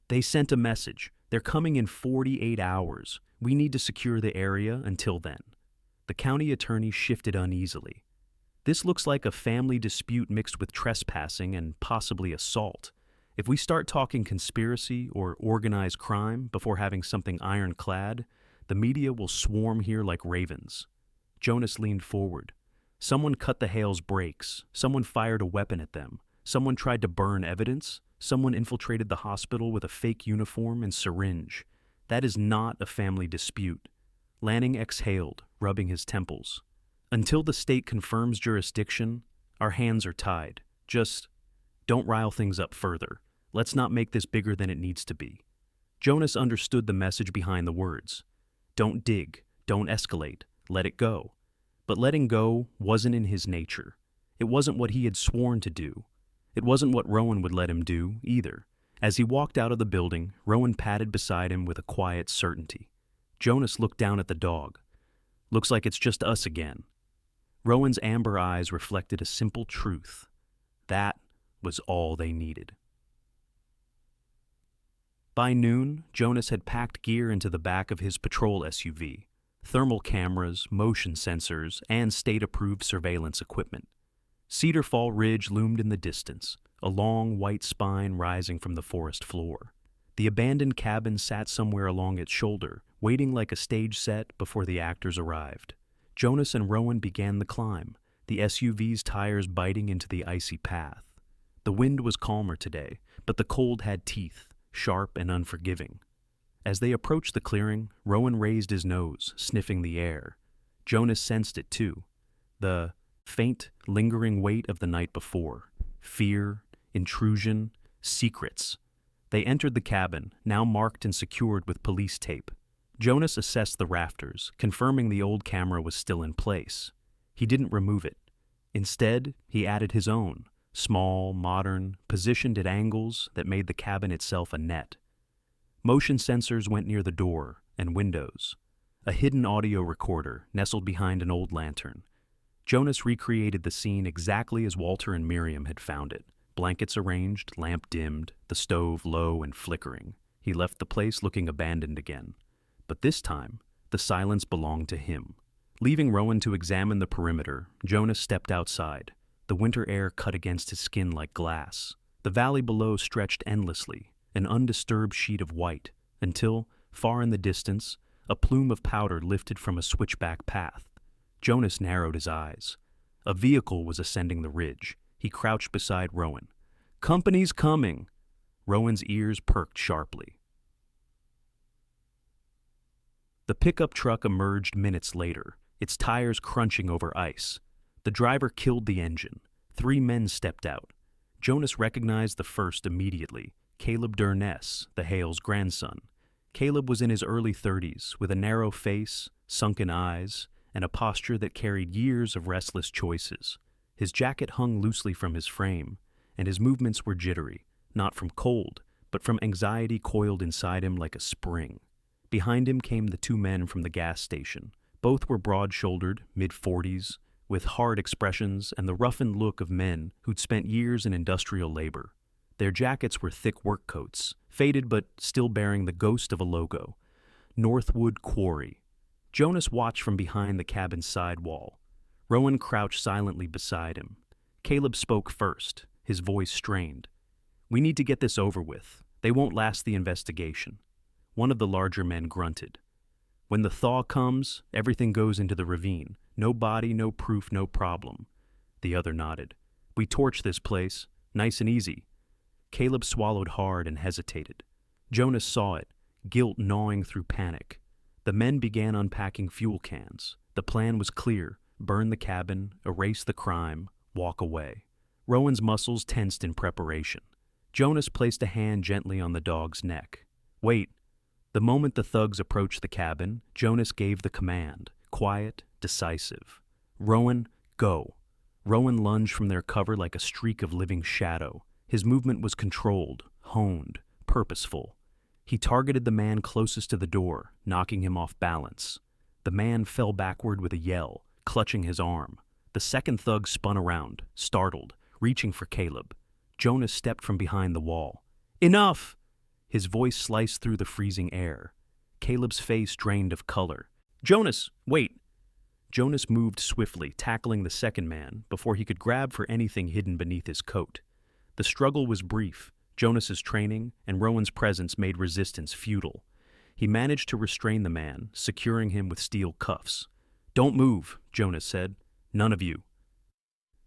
"They sent a message. They're coming in 48 hours. We need to secure the area until then." The county attorney shifted uneasily. "This looks like a family dispute mixed with trespassing and possibly assault. If we start talking conspiracy or organized crime before having something ironclad, the media will swarm here like ravens." Jonas leaned forward. Someone cut the Hale's brakes. Someone fired a weapon at them. Someone tried to burn evidence. Someone infiltrated the hospital with a fake uniform and syringe. That is not a family dispute. Lanning exhaled, rubbing his temples. "Until the state confirms jurisdiction, our hands are tied. Just don't rile things up further. Let's not make this bigger than it needs to be." Jonas understood the message behind the words. Don't dig, don't escalate, let it go. But letting go wasn't in his nature. It wasn't what he had sworn to do. It wasn't what Rowan would let him do, either. As he walked out of the building, Rowan padded beside him with a quiet certainty. Jonas looked down at the dog. "Looks like it's just us again." Rowan's amber eyes reflected a simple truth. That was all they needed. By noon, Jonas had packed gear into the back of his patrol SUV. Thermal cameras, motion sensors, and state-approved surveillance equipment. Cedar Fall Ridge loomed in the distance, a long white spine rising from the forest floor. The abandoned cabin sat somewhere along its shoulder, waiting like a stage set before the actors arrived. Jonas and Rowan began the climb, the SUV's tires biting into the icy path. The wind was calmer today, but the cold had teeth, sharp and unforgiving. As they approached the clearing, Rowan raised his nose, sniffing the air. Jonas sensed it too. The faint, lingering weight of the night before. Fear, intrusion, secrets. They entered the cabin, now marked and secured with police tape. Jonas assessed the rafters, confirming the old camera was still in place. He didn't remove it. Instead, he added his own, small, modern, positioned at angles that made the cabin itself a net. Motion sensors went near the door and windows. A hidden audio recorder nestled behind an old lantern. Jonas recreated the scene exactly as Walter and Miriam had found it. Blankets arranged, lamp dimmed, the stove low and flickering. He left the place looking abandoned again. But this time, the silence belonged to him. Leaving Rowan to examine the perimeter, Jonas stepped outside. The winter air cut against his skin like glass. The valley below stretched endlessly, an undisturbed sheet of white, until, far in the distance, a plume of powder lifted from a switchback path. Jonas narrowed his eyes. A vehicle was ascending the ridge. He crouched beside Rowan. "Company's coming!" Rowan's ears perked sharply. The pickup truck emerged minutes later, its tires crunching over ice. The driver killed the engine. 3 men stepped out. Jonas recognized the first immediately, Caleb Durness, the Hale's grandson. Caleb was in his early 30s, with a narrow face, sunken eyes, and a posture that carried years of restless choices. His jacket hung loosely from his frame, and his movements were jittery, not from cold, but from anxiety coiled inside him like a spring. Behind him came the two men from the gas station. Both were broad-shouldered, mid-40s, with hard expressions and the roughened look of men who'd spent years in industrial labor. Their jackets were thick work coats, faded but still bearing the ghost of a logo, Northwood Quarry. Jonas watched from behind the cabin's side wall. Rowan crouched silently beside him. Caleb spoke first, his voice strained. "We need to get this over with. They won't last the investigation." One of the larger men grunted. "When the thaw comes, everything goes into the ravine. No body, no proof, no problem." The other nodded. "We torch this place. Nice and easy." Caleb swallowed hard and hesitated. Jonas saw it, guilt gnawing through panic. The men began unpacking fuel cans. The plan was clear: burn the cabin, erase the crime, walk away. Rowan's muscles tensed in preparation. Jonas placed a hand gently on the dog's neck. "Wait." The moment the thugs approached the cabin, Jonas gave the command, quiet, decisive. "Rowan, go." Rowan lunged from their cover like a streak of living shadow. His movement was controlled, honed, purposeful. He targeted the man closest to the door, knocking him off balance. The man fell backward with a yell, clutching his arm. The second thug spun around, startled, reaching for Caleb. Jonas stepped from behind the wall. "Enough!" His voice sliced through the freezing air. Caleb's face drained of color. "Jonas, wait!" Jonas moved swiftly, tackling the second man before he could grab for anything hidden beneath his coat. The struggle was brief. Jonas's training and Rowan's presence made resistance futile. He managed to restrain the man, securing him with steel cuffs. "Don't move," Jonas said. "None of you."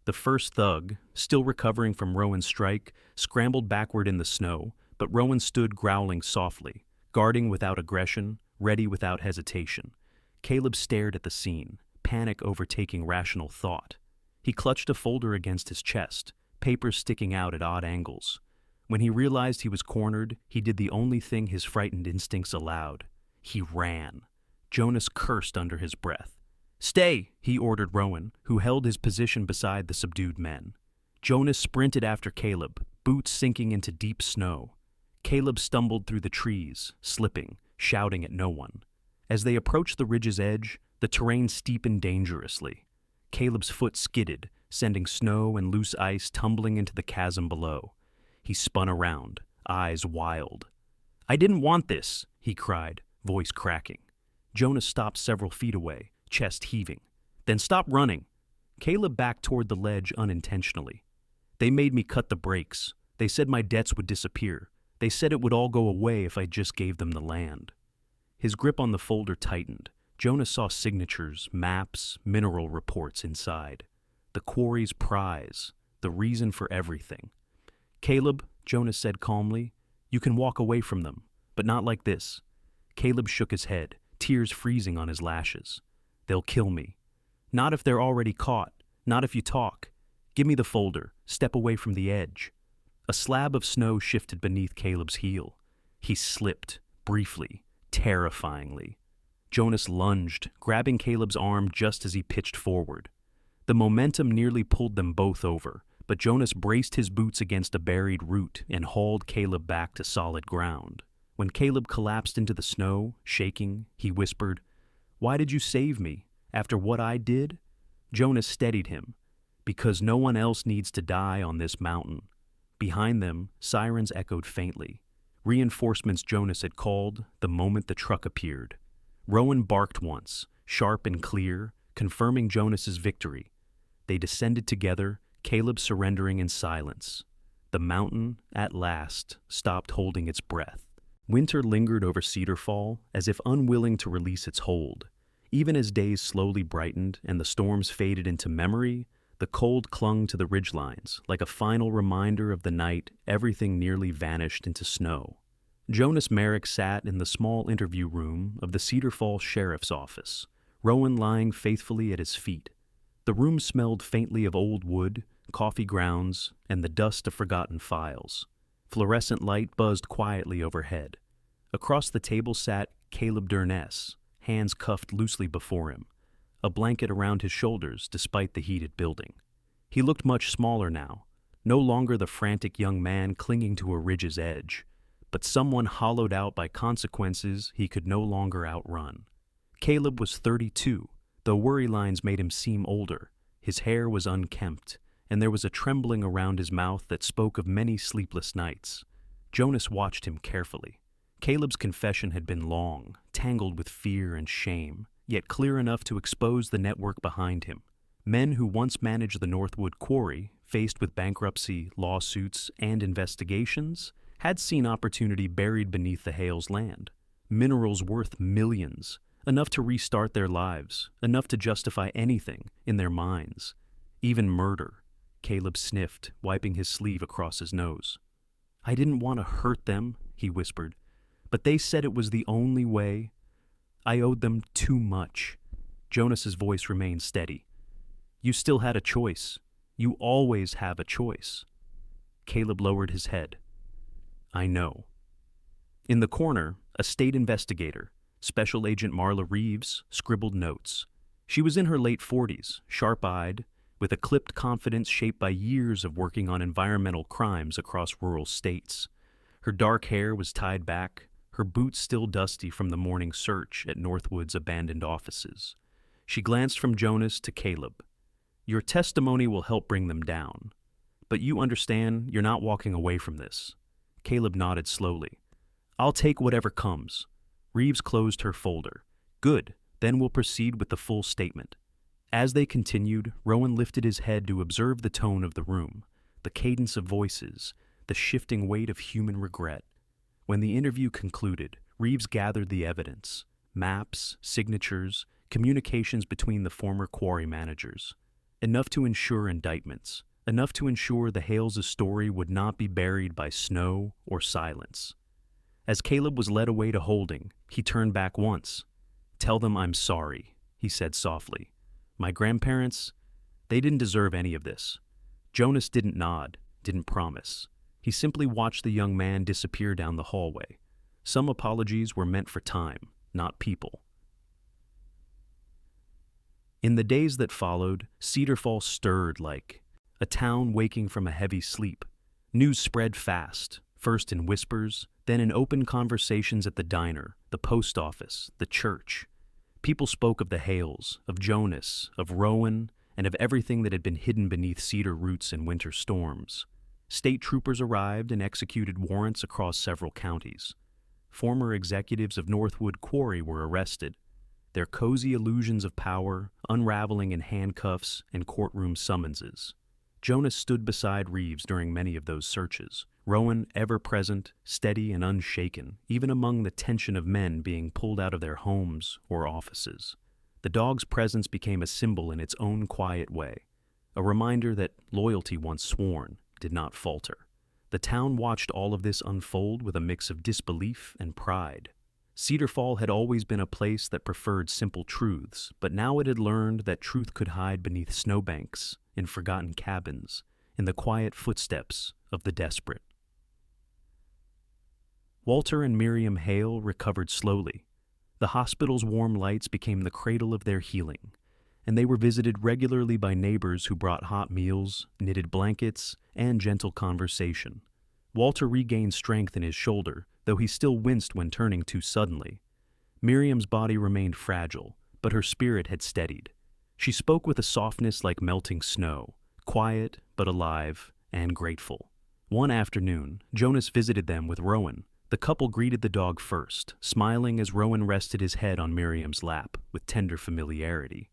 The first thug, still recovering from Rowan's strike, scrambled backward in the snow, but Rowan stood growling softly, guarding without aggression, ready without hesitation. Caleb stared at the scene, panic overtaking rational thought. He clutched a folder against his chest, papers sticking out at odd angles. When he realized he was cornered, he did the only thing his frightened instincts allowed. He ran. Jonas cursed under his breath. "Stay," he ordered Rowan, who held his position beside the subdued men. Jonas sprinted after Caleb, boots sinking into deep snow. Caleb stumbled through the trees, slipping, shouting at no one. As they approached the ridge's edge, the terrain steepened dangerously. Caleb's foot skidded, sending snow and loose ice tumbling into the chasm below. He spun around, eyes wild. "I didn't want this," he cried, voice cracking. Jonas stopped several feet away, chest heaving. "Then stop running." Caleb backed toward the ledge unintentionally. "They made me cut the brakes. They said my debts would disappear. They said it would all go away if I just gave them the land." His grip on the folder tightened. Jonas saw signatures, maps, mineral reports inside. The quarry's prize, the reason for everything. "Caleb," Jonas said calmly, "you can walk away from them, but not like this." Caleb shook his head, tears freezing on his lashes. "They'll kill me." "Not if they're already caught. Not if you talk. Give me the folder. Step away from the edge." A slab of snow shifted beneath Caleb's heel. He slipped, briefly, terrifyingly. Jonas lunged, grabbing Caleb's arm just as he pitched forward. The momentum nearly pulled them both over, but Jonas braced his boots against a buried root and hauled Caleb back to solid ground. When Caleb collapsed into the snow, shaking, he whispered, "Why did you save me? After what I did?" Jonas steadied him. "Because no one else needs to die on this mountain." Behind them, sirens echoed faintly. Reinforcements Jonas had called the moment the truck appeared. Rowan barked once, sharp and clear, confirming Jonas's victory. They descended together, Caleb surrendering in silence. The mountain, at last, stopped holding its breath. Winter lingered over Cedar Fall, as if unwilling to release its hold. Even as days slowly brightened and the storms faded into memory, the cold clung to the ridgelines, like a final reminder of the night everything nearly vanished into snow. Jonas Merrick sat in the small interview room of the Cedar Falls Sheriff's Office, Rowan lying faithfully at his feet. The room smelled faintly of old wood, coffee grounds, and the dust of forgotten files. Fluorescent light buzzed quietly overhead. Across the table sat Caleb Durness, hands cuffed loosely before him. a blanket around his shoulders despite the heated building. He looked much smaller now, no longer the frantic young man clinging to a ridge's edge, but someone hollowed out by consequences he could no longer outrun. Caleb was 32, though worry lines made him seem older. His hair was unkempt, and there was a trembling around his mouth that spoke of many sleepless nights. Jonas watched him carefully. Caleb's confession had been long, tangled with fear and shame, yet clear enough to expose the network behind him. Men who once managed the Northwood quarry, faced with bankruptcy, lawsuits, and investigations, had seen opportunity buried beneath the Hales' land. Minerals worth millions, enough to restart their lives, enough to justify anything in their minds. Even murder. Caleb sniffed, wiping his sleeve across his nose. "I didn't want to hurt them," he whispered, "but they said it was the only way. I owed them too much." Jonas's voice remained steady. "You still had a choice. You always have a choice." Caleb lowered his head. "I know." In the corner, a state investigator, Special Agent Marla Reeves, scribbled notes. She was in her late 40s, sharp-eyed, with a clipped confidence shaped by years of working on environmental crimes across rural states. Her dark hair was tied back, her boots still dusty from the morning search at Northwood's abandoned offices. She glanced from Jonas to Caleb. "Your testimony will help bring them down. But you understand you're not walking away from this." Caleb nodded slowly. "I'll take whatever comes." Reeves closed her folder. "Good, then we'll proceed with the full statement." As they continued, Rowan lifted his head to observe the tone of the room, the cadence of voices, the shifting weight of human regret. When the interview concluded, Reeves gathered the evidence: maps, signatures, communications between the former quarry managers. Enough to ensure indictments, enough to ensure the Hales' story would not be buried by snow or silence. As Caleb was led away to holding, he turned back once. "Tell them I'm sorry," he said softly. "My grandparents, they didn't deserve any of this." Jonas didn't nod, didn't promise. He simply watched the young man disappear down the hallway. Some apologies were meant for time, not people. In the days that followed, Cedar Falls stirred like a town waking from a heavy sleep. News spread fast, first in whispers, then in open conversations at the diner, the post office, the church. People spoke of the Hales, of Jonas, of Rowan, and of everything that had been hidden beneath cedar roots in winter storms. State troopers arrived and executed warrants across several counties. Former executives of Northwood Quarry were arrested, their cozy illusions of power unraveling in handcuffs and courtroom summonses. Jonas stood beside Reeves during many of those searches, Rowan ever present, steady and unshaken, even among the tension of men being pulled out of their homes or offices. The dog's presence became a symbol in its own quiet way, a reminder that loyalty once sworn did not falter. The town watched all of this unfold with a mix of disbelief and pride. Cedar Fall had always been a place that preferred simple truths, but now it had learned that truth could hide beneath snowbanks, in forgotten cabins, in the quiet footsteps of the desperate. Walter and Miriam Hale recovered slowly. The hospital's warm lights became the cradle of their healing, and they were visited regularly by neighbors who brought hot meals, knitted blankets, and gentle conversation. Walter regained strength in his shoulder, though he still winced when turning too suddenly. Miriam's body remained fragile, but her spirit had steadied. She spoke with a softness like melting snow, quiet but alive and grateful. One afternoon, Jonas visited them with Rowan. The couple greeted the dog first, smiling as Rowan rested his head on Miriam's lap with tender familiarity.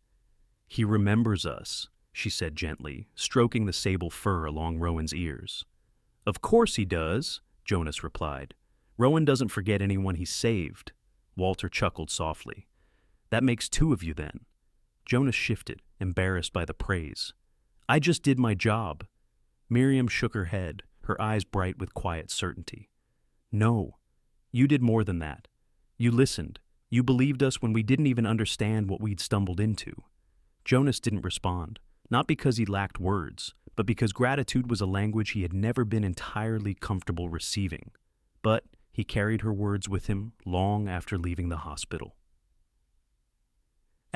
"He remembers us," she said gently, stroking the sable fur along Rowan's ears. "Of course he does," Jonas replied. "Rowan doesn't forget anyone he saved." Walter chuckled softly. "That makes two of you then." Jonas shifted, embarrassed by the praise. "I just did my job." Miriam shook her head, her eyes bright with quiet certainty. "No, you did more than that. You listened. You believed us when we didn't even understand what we'd stumbled into." Jonas didn't respond, not because he lacked words, but because gratitude was a language he had never been entirely comfortable receiving. But he carried her words with him long after leaving the hospital.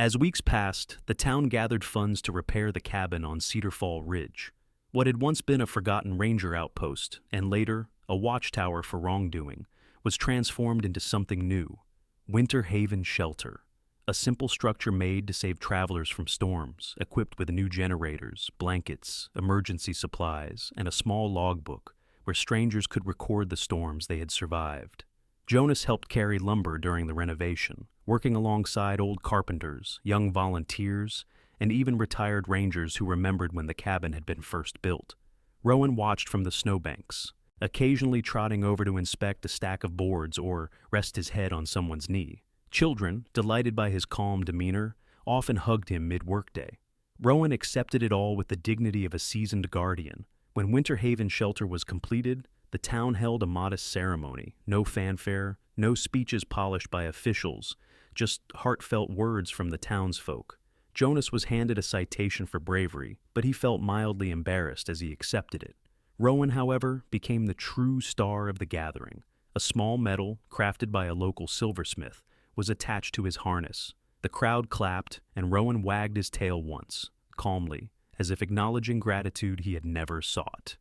As weeks passed, the town gathered funds to repair the cabin on Cedar Fall Ridge. What had once been a forgotten ranger outpost, and later a watchtower for wrongdoing, was transformed into something new: Winter Haven Shelter, a simple structure made to save travelers from storms, equipped with new generators, blankets, emergency supplies, and a small logbook where strangers could record the storms they had survived. Jonas helped carry lumber during the renovation, working alongside old carpenters, young volunteers, and even retired rangers who remembered when the cabin had been first built. Rowan watched from the snowbanks, occasionally trotting over to inspect a stack of boards or rest his head on someone's knee. Children, delighted by his calm demeanor, often hugged him mid-workday. Rowan accepted it all with the dignity of a seasoned guardian. When Winter Haven Shelter was completed, the town held a modest ceremony. No fanfare, no speeches polished by officials, just heartfelt words from the townsfolk. Jonas was handed a citation for bravery, but he felt mildly embarrassed as he accepted it. Rowan, however, became the true star of the gathering. A small medal, crafted by a local silversmith, was attached to his harness. The crowd clapped, and Rowan wagged his tail once, calmly, as if acknowledging gratitude he had never sought.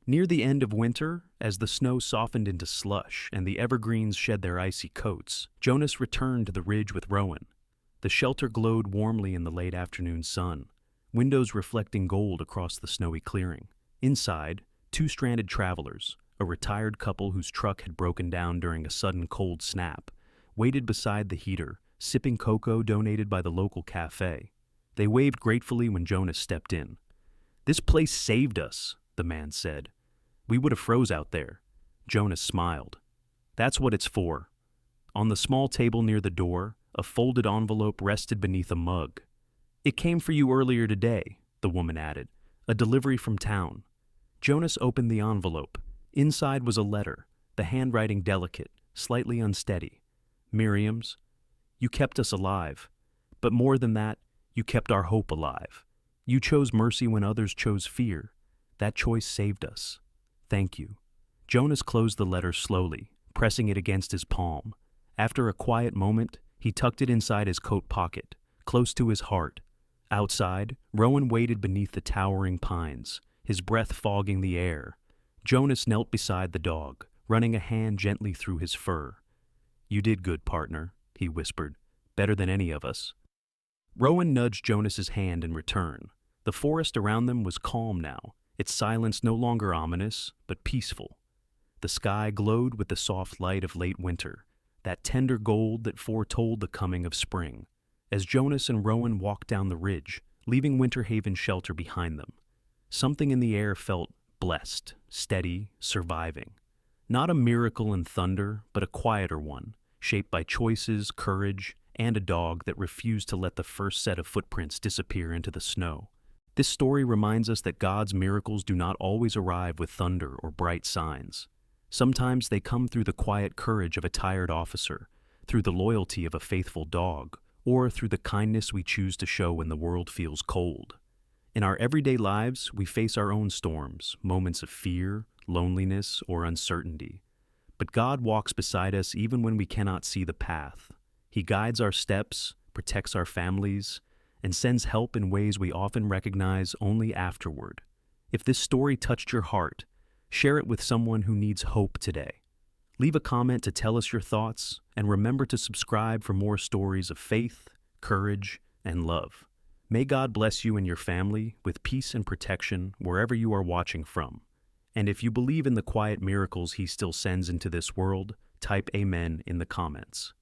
Near the end of winter, as the snow softened into slush and the evergreens shed their icy coats, Jonas returned to the ridge with Rowan. The shelter glowed warmly in the late afternoon sun, windows reflecting gold across the snowy clearing. Inside, two stranded travelers, a retired couple whose truck had broken down during a sudden cold snap, waited beside the heater, sipping cocoa donated by the local cafe. They waved gratefully when Jonas stepped in. "This place saved us," the man said. "We would have froze out there." Jonas smiled. "That's what it's for." On the small table near the door, a folded envelope rested beneath a mug. "It came for you earlier today," the woman added. "A delivery from town." Jonas opened the envelope. Inside was a letter, the handwriting delicate, slightly unsteady. "Miriam's, you kept us alive. But more than that, you kept our hope alive. You chose mercy when others chose fear. That choice saved us. Thank you." Jonas closed the letter slowly, pressing it against his palm. After a quiet moment, he tucked it inside his coat pocket, close to his heart. Outside, Rowan waited beneath the towering pines, his breath fogging the air. Jonas knelt beside the dog, running a hand gently through his fur. "You did good, partner," he whispered. "Better than any of us." Rowan nudged Jonas's hand in return. The forest around them was calm now, its silence no longer ominous, but peaceful. The sky glowed with the soft light of late winter, that tender gold that foretold the coming of spring. As Jonas and Rowan walked down the ridge, leaving Winter Haven Shelter behind them, something in the air felt blessed, steady, surviving. Not a miracle in thunder, but a quieter one, shaped by choices, courage, and a dog that refused to let the first set of footprints disappear into the snow. This story reminds us that God's miracles do not always arrive with thunder or bright signs. Sometimes they come through the quiet courage of a tired officer, through the loyalty of a faithful dog, or through the kindness we choose to show when the world feels cold. In our everyday lives, we face our own storms, moments of fear, loneliness, or uncertainty. But God walks beside us even when we cannot see the path. He guides our steps, protects our families, and sends help in ways we often recognize only afterward. If this story touched your heart, share it with someone who needs hope today. Leave a comment to tell us your thoughts, and remember to subscribe for more stories of faith, courage, and love. May God bless you and your family with peace and protection wherever you are watching from. And if you believe in the quiet miracles He still sends into this world, type Amen in the comments.